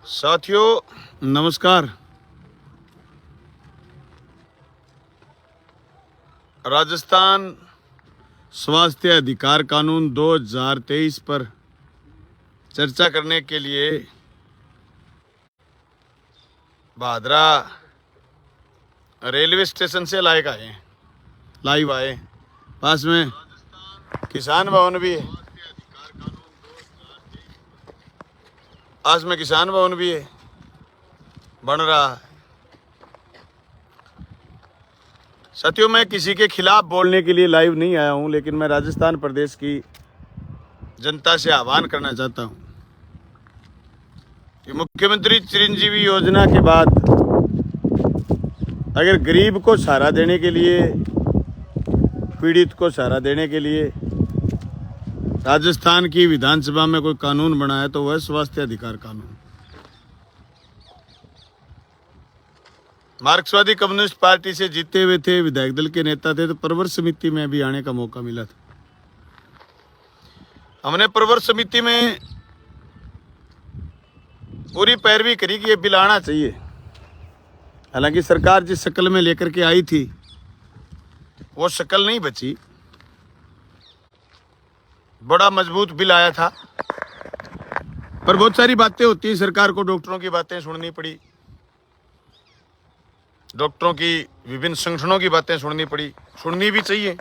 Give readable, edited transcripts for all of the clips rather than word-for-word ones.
साथियों नमस्कार। राजस्थान स्वास्थ्य अधिकार कानून 2023 पर चर्चा करने के लिए भादरा रेलवे स्टेशन से लाइव आए। पास में किसान भवन भी है, पास में किसान भवन भी है, बन रहा है। साथियों, मैं किसी के खिलाफ बोलने के लिए लाइव नहीं आया हूं, लेकिन मैं राजस्थान प्रदेश की जनता से आह्वान करना चाहता हूं कि मुख्यमंत्री चिरंजीवी योजना के बाद अगर गरीब को सहारा देने के लिए, पीड़ित को सहारा देने के लिए राजस्थान की विधानसभा में कोई कानून बना है तो वह स्वास्थ्य अधिकार कानून। मार्क्सवादी कम्युनिस्ट पार्टी से जीते हुए थे, विधायक दल के नेता थे, तो प्रवर समिति में भी आने का मौका मिला था। हमने प्रवर समिति में पूरी पैरवी करी कि ये बिल आना चाहिए। हालांकि सरकार जिस शक्ल में लेकर के आई थी वो शक्ल नहीं बची। बड़ा मजबूत बिल आया था, पर बहुत सारी बातें होती हैं। सरकार को डॉक्टरों की बातें सुननी पड़ी, डॉक्टरों की विभिन्न संगठनों की बातें सुननी पड़ी, सुननी भी चाहिए।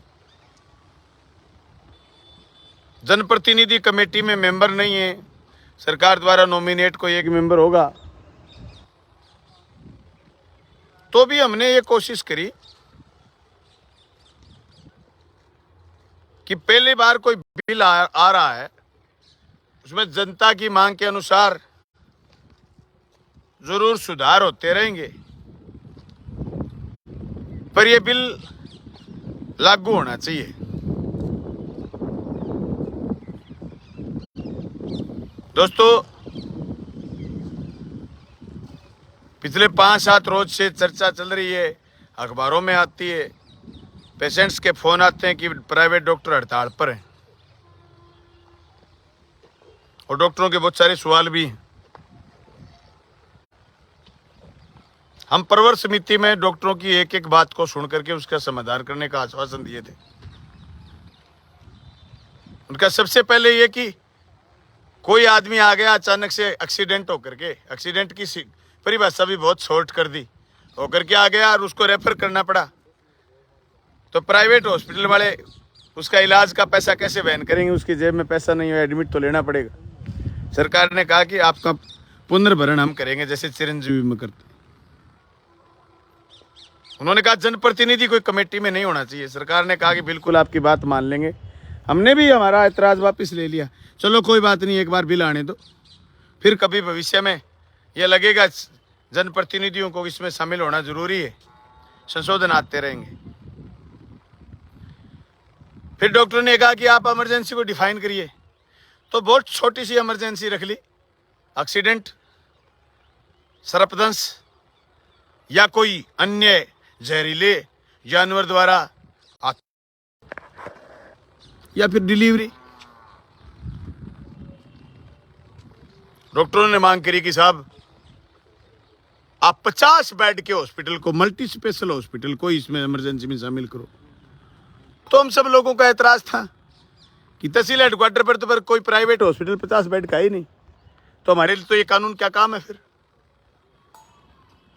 जनप्रतिनिधि कमेटी में मेंबर नहीं है, सरकार द्वारा नॉमिनेट कोई एक मेंबर होगा, तो भी हमने ये कोशिश करी कि पहली बार कोई बिल आ रहा है, उसमें जनता की मांग के अनुसार जरूर सुधार होते रहेंगे, पर यह बिल लागू होना चाहिए। दोस्तों, पिछले 5-7 रोज से चर्चा चल रही है, अखबारों में आती है, पेशेंट्स के फोन आते हैं कि प्राइवेट डॉक्टर हड़ताल पर हैं, और डॉक्टरों के बहुत सारे सवाल भी हैं। हम प्रवर समिति में डॉक्टरों की एक एक बात को सुन करके उसका समाधान करने का आश्वासन दिए थे। उनका सबसे पहले ये कि कोई आदमी आ गया अचानक से एक्सीडेंट होकर के, एक्सीडेंट की परिभाषा भी बहुत शॉर्ट कर दी, होकर के आ गया और उसको रेफर करना पड़ा, तो प्राइवेट हॉस्पिटल वाले उसका इलाज का पैसा कैसे वहन करेंगे? उसकी जेब में पैसा नहीं है, एडमिट तो लेना पड़ेगा। सरकार ने कहा कि आपका पुनर्भरण हम करेंगे, जैसे चिरंजीवी में करते। उन्होंने कहा जनप्रतिनिधि कोई कमेटी में नहीं होना चाहिए। सरकार ने कहा कि बिल्कुल आपकी बात मान लेंगे। हमने भी हमारा एतराज वापस ले लिया। चलो कोई बात नहीं, एक बार बिल आने दो, फिर कभी भविष्य में यह लगेगा जनप्रतिनिधियों को इसमें शामिल होना जरूरी है, संशोधन आते रहेंगे। फिर डॉक्टर ने कहा कि आप इमरजेंसी को डिफाइन करिए, तो बहुत छोटी सी इमरजेंसी रख ली, एक्सीडेंट, सर्पदंश या कोई अन्य जहरीले जानवर द्वारा या फिर डिलीवरी। डॉक्टरों ने मांग करी कि साहब आप 50 बेड के हॉस्पिटल को, मल्टी स्पेशल हॉस्पिटल को इसमें इमरजेंसी में शामिल करो। तो हम सब लोगों का एतराज था कि तहसील हेडक्वार्टर पर तो पर कोई प्राइवेट हॉस्पिटल 50 बेड का ही नहीं, तो हमारे लिए तो ये कानून क्या काम है?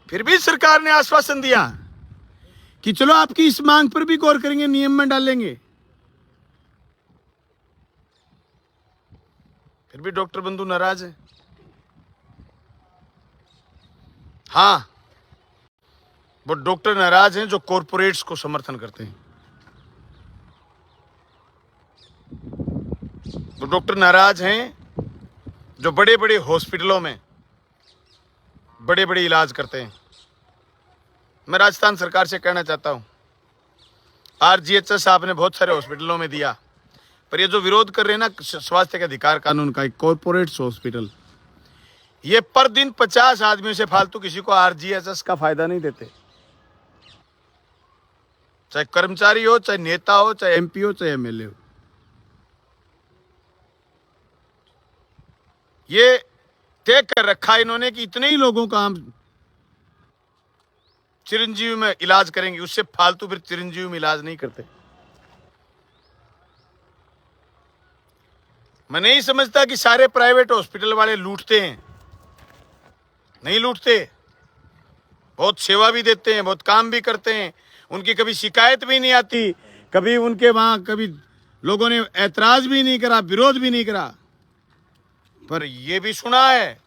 फिर भी सरकार ने आश्वासन दिया कि चलो आपकी इस मांग पर भी गौर करेंगे, नियम में डालेंगे। फिर भी डॉक्टर बंधु नाराज है। हाँ, वो डॉक्टर नाराज हैं जो कॉरपोरेट्स को समर्थन करते हैं। वो डॉक्टर नाराज हैं जो बड़े बड़े हॉस्पिटलों में बड़े बड़े इलाज करते हैं। मैं राजस्थान सरकार से कहना चाहता हूं, RGHS आपने बहुत सारे हॉस्पिटलों में दिया, पर ये जो विरोध कर रहे हैं ना स्वास्थ्य के अधिकार कानून का, एक कॉरपोरेट्स हॉस्पिटल, ये पर दिन 50 आदमियों से फालतू किसी को RGHS का फायदा नहीं देते। चाहे कर्मचारी हो, चाहे नेता हो, चाहे MP हो, चाहे MLA हो। ये तय कर रखा इन्होंने कि इतने ही लोगों का हम चिरंजीवी में इलाज करेंगे, उससे फालतू फिर चिरंजीवी में इलाज नहीं करते। मैं नहीं समझता कि सारे प्राइवेट हॉस्पिटल वाले लूटते हैं, नहीं लूटते। बहुत सेवा भी देते हैं, बहुत काम भी करते हैं, उनकी कभी शिकायत भी नहीं आती, कभी उनके वहां कभी लोगों ने ऐतराज भी नहीं करा, विरोध भी नहीं करा। पर यह भी सुना है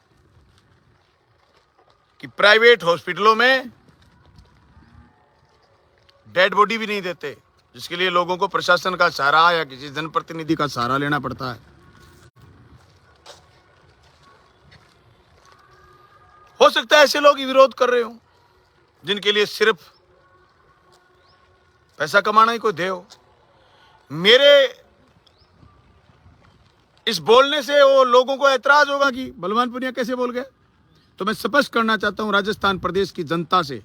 कि प्राइवेट हॉस्पिटलों में डेड बॉडी भी नहीं देते, जिसके लिए लोगों को प्रशासन का सहारा या किसी जनप्रतिनिधि का सहारा लेना पड़ता है। हो सकता है ऐसे लोग विरोध कर रहे हो जिनके लिए सिर्फ पैसा कमाना ही कोई ध्येय हो। मेरे इस बोलने से वो लोगों को ऐतराज होगा कि बलवान पुनिया कैसे बोल गए। तो मैं स्पष्ट करना चाहता हूं राजस्थान प्रदेश की जनता से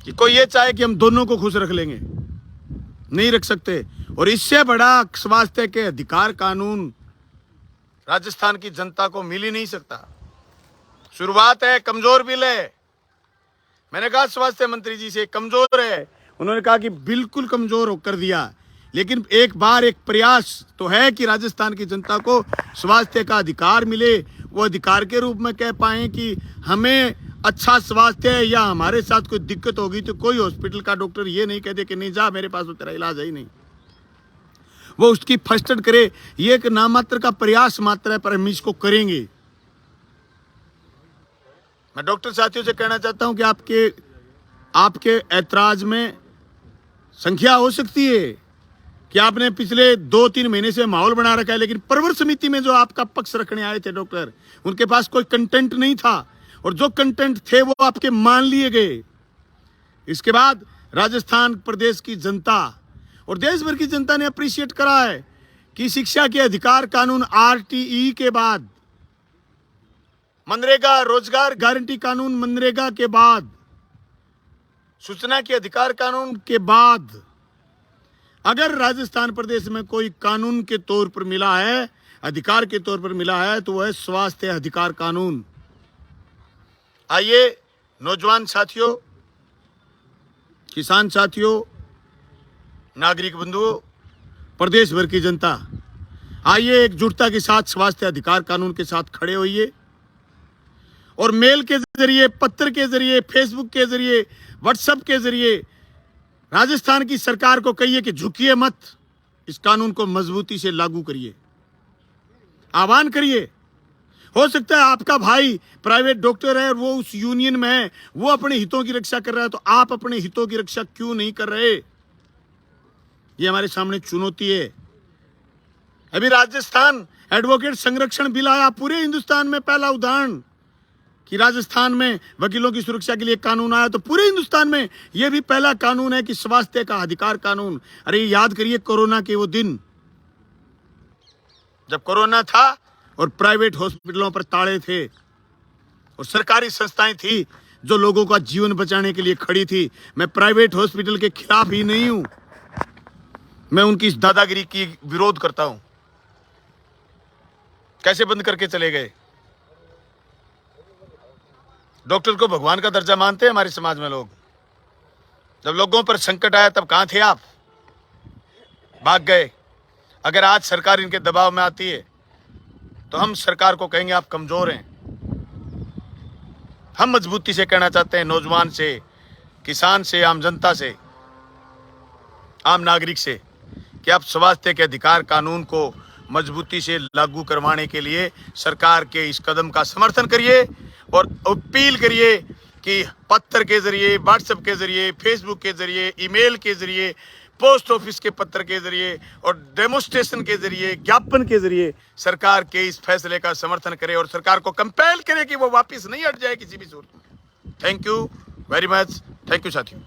कि कोई ये चाहे कि हम दोनों को खुश रख लेंगे, नहीं रख सकते। और इससे बड़ा स्वास्थ्य के अधिकार कानून राजस्थान की जनता को मिल ही नहीं सकता। शुरुआत है, कमजोर बिल है। मैंने कहा स्वास्थ्य मंत्री जी से, कमजोर है। उन्होंने कहा कि बिल्कुल कमजोर कर दिया, लेकिन एक बार एक प्रयास तो है कि राजस्थान की जनता को स्वास्थ्य का अधिकार मिले। वो अधिकार के रूप में कह पाए कि हमें अच्छा स्वास्थ्य है, या हमारे साथ कोई दिक्कत होगी तो कोई हॉस्पिटल का डॉक्टर ये नहीं कह दे कि नहीं जा, मेरे पास तो तेरा इलाज है ही नहीं। वो उसकी फर्स्ट एड करे। ये एक नामात्र का प्रयास मात्र है, पर हम इसको करेंगे। मैं डॉक्टर साथियों से कहना चाहता हूं कि आपके ऐतराज में संख्या हो सकती है कि आपने पिछले 2-3 महीने से माहौल बना रखा है, लेकिन प्रवर समिति में जो आपका पक्ष रखने आए थे डॉक्टर, उनके पास कोई कंटेंट नहीं था, और जो कंटेंट थे वो आपके मान लिए गए। इसके बाद राजस्थान प्रदेश की जनता और देश भर की जनता ने अप्रिशिएट करा है कि शिक्षा के अधिकार कानून आरटीई के बाद, मनरेगा रोजगार गारंटी कानून मनरेगा के बाद, सूचना के अधिकार कानून के बाद, अगर राजस्थान प्रदेश में कोई कानून के तौर पर मिला है, अधिकार के तौर पर मिला है, तो वह है स्वास्थ्य अधिकार कानून। आइए नौजवान साथियों, किसान साथियों, नागरिक बंधुओं, प्रदेश भर की जनता, आइए एकजुटता के साथ स्वास्थ्य अधिकार कानून के साथ खड़े होइए और मेल के जरिए, पत्र के जरिए, फेसबुक के जरिए, व्हाट्सएप के जरिए राजस्थान की सरकार को कहिए कि झुकिए मत, इस कानून को मजबूती से लागू करिए। आह्वान करिए। हो सकता है आपका भाई प्राइवेट डॉक्टर है और वो उस यूनियन में है, वो अपने हितों की रक्षा कर रहा है, तो आप अपने हितों की रक्षा क्यों नहीं कर रहे? ये हमारे सामने चुनौती है। अभी राजस्थान एडवोकेट संरक्षण बिल आया, पूरे हिंदुस्तान में पहला उदाहरण कि राजस्थान में वकीलों की सुरक्षा के लिए कानून आया, तो पूरे हिंदुस्तान में यह भी पहला कानून है कि स्वास्थ्य का अधिकार कानून। अरे याद करिए कोरोना के वो दिन, जब कोरोना था और प्राइवेट हॉस्पिटलों पर ताले थे और सरकारी संस्थाएं थी जो लोगों का जीवन बचाने के लिए खड़ी थी। मैं प्राइवेट हॉस्पिटल के खिलाफ ही नहीं हूं, मैं उनकी इस दादागिरी की विरोध करता हूं। कैसे बंद करके चले गए? डॉक्टर को भगवान का दर्जा मानते हैं हमारे समाज में लोग। जब लोगों पर संकट आया तब कहां थे आप? भाग गए। अगर आज सरकार इनके दबाव में आती है तो हम सरकार को कहेंगे आप कमजोर हैं। हम मजबूती से कहना चाहते हैं नौजवान से, किसान से, आम जनता से, आम नागरिक से कि आप स्वास्थ्य के अधिकार कानून को मजबूती से लागू करवाने के लिए सरकार के इस कदम का समर्थन करिए और अपील करिए कि पत्र के जरिए, व्हाट्सएप के जरिए, फेसबुक के जरिए, ईमेल के जरिए, पोस्ट ऑफिस के पत्र के जरिए और डेमोन्स्ट्रेशन के जरिए, ज्ञापन के जरिए सरकार के इस फैसले का समर्थन करें और सरकार को कंपेल करें कि वो वापस नहीं हट जाए किसी भी सूरत में। Thank you very much. Thank you साथियों।